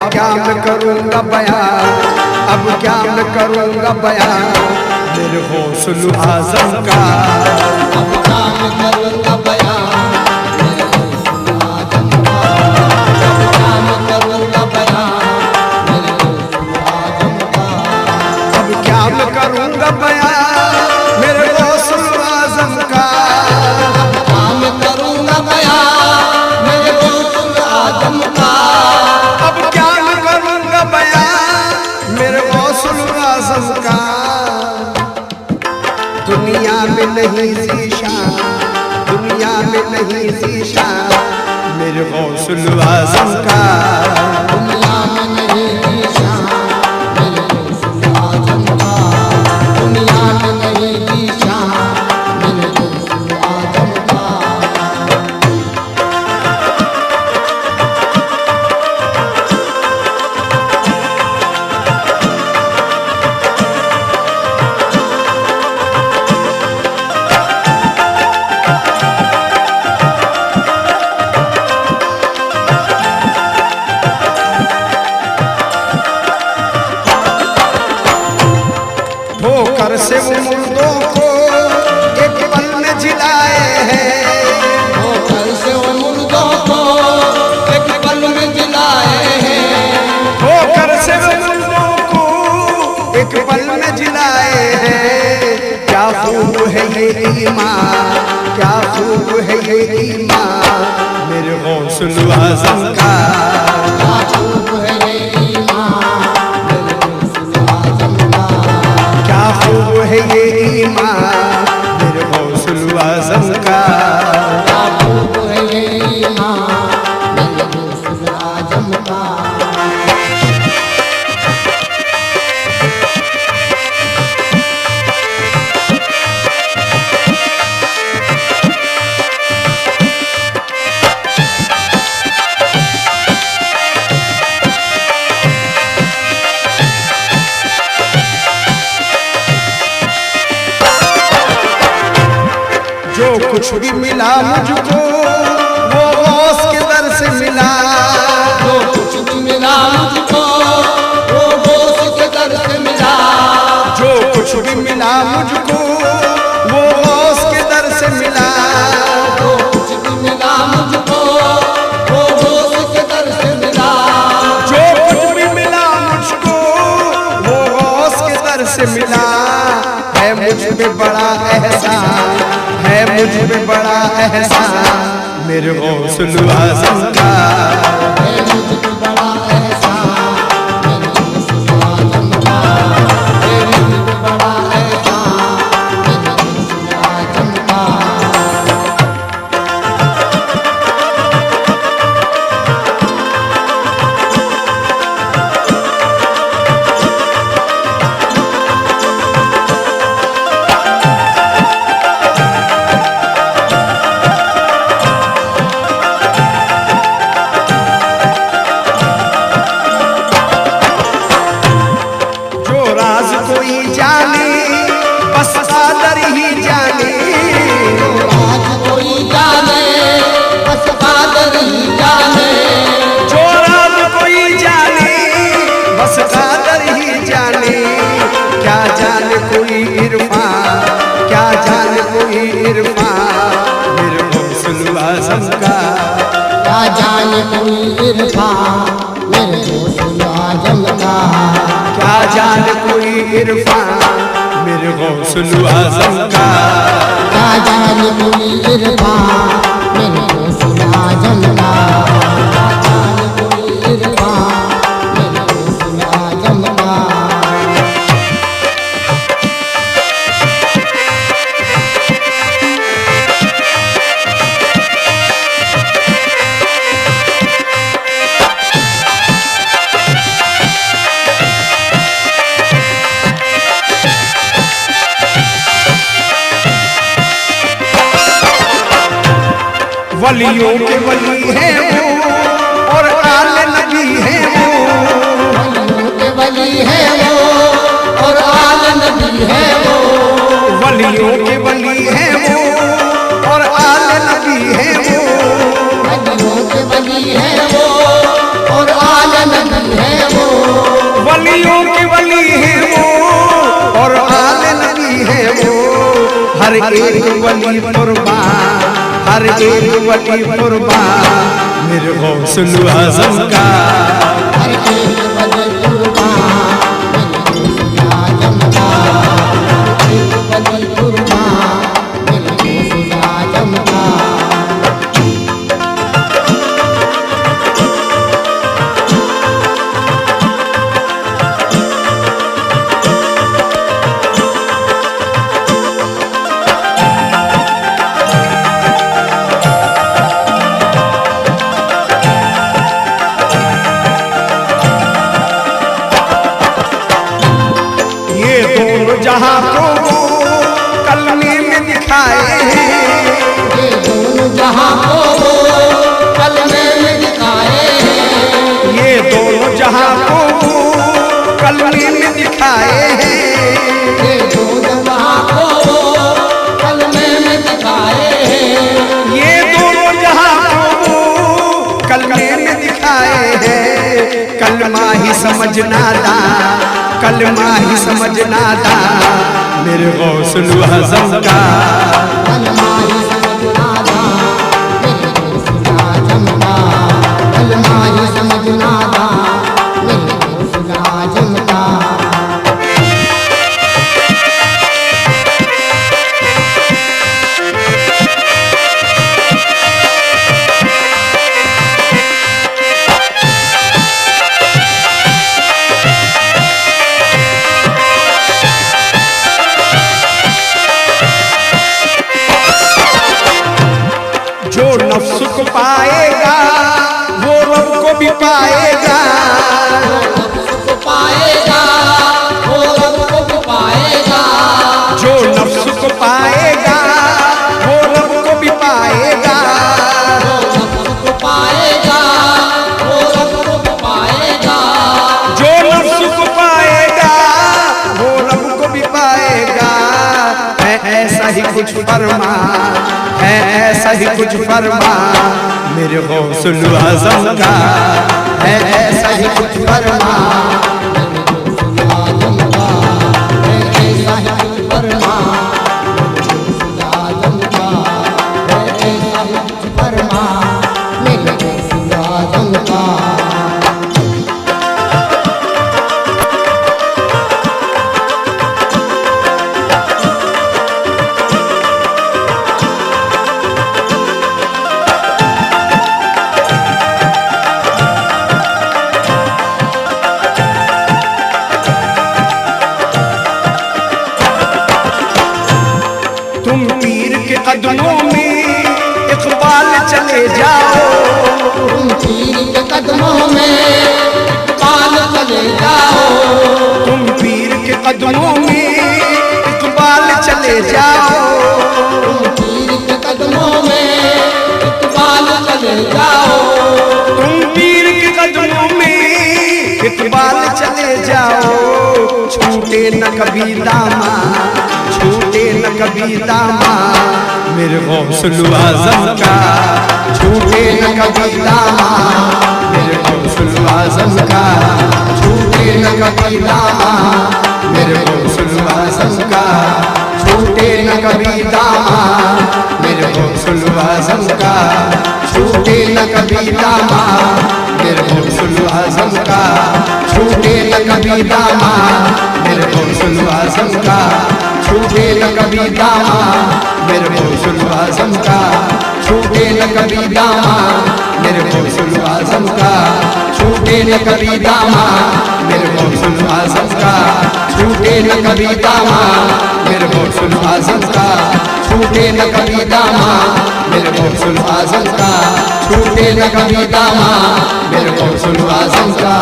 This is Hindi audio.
क्या मैं करूँगा बयान, अब क्या मैं करूँगा बयान मेरे गौसुल आज़म का। अब क्या मैं करूँगा बयान मेरे गौसुल आज़म का। अब क्या मैं करूँगा बयान मेरे गौसुल आज़म का। अब क्या मैं करूँगा बयान मेरे गौसुल आज़म का। अब क्या मैं करूँगा बयान मेरे गौसुल आज़म का। अब क्या मैं करूँगा बयान मेरे गौसुल आज़म का। दुनिया में नहीं ज़ीशान, दुनिया में नहीं ज़ीशान मेरे गौसुल आज़म का। दुनिया में नहीं ज़ीशान मेरे गौसुल आज़म का। दुनिया में नहीं ज़ीशान मेरे गौसुल आज़म का। ठोकर से वो मुर्दों को एक पल में जिलाए हैं। ठोकर से वो मुर्दों को एक पल में जिलाए हैं। ठोकर से वो मुर्दों को एक पल में जिलाए हैं। क्या खूब है ये ईमान, क्या खूब है ये ईमान मेरे गौसुल आज़म का। क्या खूब है ये ईमान मेरे गौसुल आज़म का। क्या खूब है ये ईमान मेरे गौसुल आज़म का। क्या खूब है ये ईमान मेरे गौसुल आज़म का। जो कुछ भी मिला मुझको वो गौस के दर से मिला। जो कुछ भी मिला मुझको वो गौस के दर से मिला। जो कुछ भी मिला मुझको वो गौस के दर से मिला। जो कुछ भी मिला मुझको वो गौस के दर से मिला। जो कुछ भी मिला मुझको वो गौस के दर से मिला। है मुझ पे बड़ा एहसान, है मुझ पे बड़ा एहसान मेरे गौसुल आज़म का। है मुझ पे बड़ा एहसान मेरे गौसुल आज़म का। है मुझ पे बड़ा एहसान मेरे गौसुल आज़म का। जो राज कोई जाने बस कादर ही जाने। आज कोई जाने बस कादर ही जाने। जो राज कोई जाने बस कादर ही जाने। क्या जाने कोई इरफान, क्या जाने कोई इरफान मेरे गौसुल आज़म का। क्या जाने कोई इरफान मेरे गौसुल आज़म का। क्या जाने कोई इरफान मेरे गौसुल आज़म का। क्या जाने कोई इरफान मेरे गौसुल आज़म का। क्या जाने कोई इरफान मेरे गौसुल आज़म का। वलियों के वली है वो और आले नबी है वो। वलियों के वली है वो और आले नबी है वो। वलियों के वली है वो और आले नबी है वो। वलियों के वली है वो और आले नबी हर एक वली कुर्बान, हर एक वली कुर्बान मेरे गौसुल आज़म का। हर एक वली कुर्बान मेरे गौसुल आज़म का, हर एक वली कुर्बान मेरे गौसुल आज़म का। जहाँ को वो कलमे में दिखाए हैं, ये दोनों जहाँ को वो कलमे में दिखाए हैं, ये दोनों जहाँ को वो कलमे में दिखाए हैं, ये दोनों जहाँ को वो कलमे में दिखाए हैं, ये दोनों जहाँ को वो कलमे में दिखाए हैं। कलमा ही समझना दा, कलमा ही समझना दा मेरे गौसुल आज़म का। कलमा ही समझना दा मेरे गौसुल आज़म का, कलमा ही समझना दा मेरे गौसुल आज़म का। जो नफ्स को पाएगा वो रब को भी पाएगा, को पाएगा वो रब को भी पाएगा, जो नफ्स को पाएगा वो रब को भी पाएगा, को पाएगा वो रब को भी पाएगा, जो नफ्स को पाएगा वो रब को भी पाएगा। है ऐसा ही कुछ फरमा, है ऐसा ही कुछ फरमा मेरे गौसुल आज़म का। है ऐसा ही कुछ फरमा मेरे गौसुल आज़म का, है ऐसा ही कुछ फरमा मेरे गौसुल आज़म का, है ऐसा ही कुछ फरमा मेरे गौसुल आज़म का। तुम पीर के कदमों में इकबाल चले जाओ, तुम पीर के कदमों में इकबाल चले जाओ, तुम पीर के कदमों में इकबाल चले जाओ, तुम पीर के कदमों में इकबाल चले जाओ, तुम पीर के कदमों में इकबाल चले जाओ। छूटे न कभी दामा, छूटे न कभी दामा मेरे गौसुल आज़म का। छूटे न कभी दामा मेरे गौसुल आज़म का, छूटे न कभी दामा मेरे गौसुल आज़म का, छूटे न कभी दामा मेरे गौसुल आज़म का, छूटे न कभी दामा मेरे गौसुल आज़म का, छूटे न कभी दामा मेरे गौसुल आज़म का, छूटे न कभी दामा मेरे गौसुल आज़म का, छूटे न कभी दामा मेरे गौसुल आज़म का, छूटे न कभी दामा मेरे गौसुल आज़म का, छूटे न कभी दामा मेरे गौसुल आज़म का, छूटे न कभी दामा मेरे गौसुल आज़म का, छूटे न कभी दामा मेरे गौसुल आज़म का।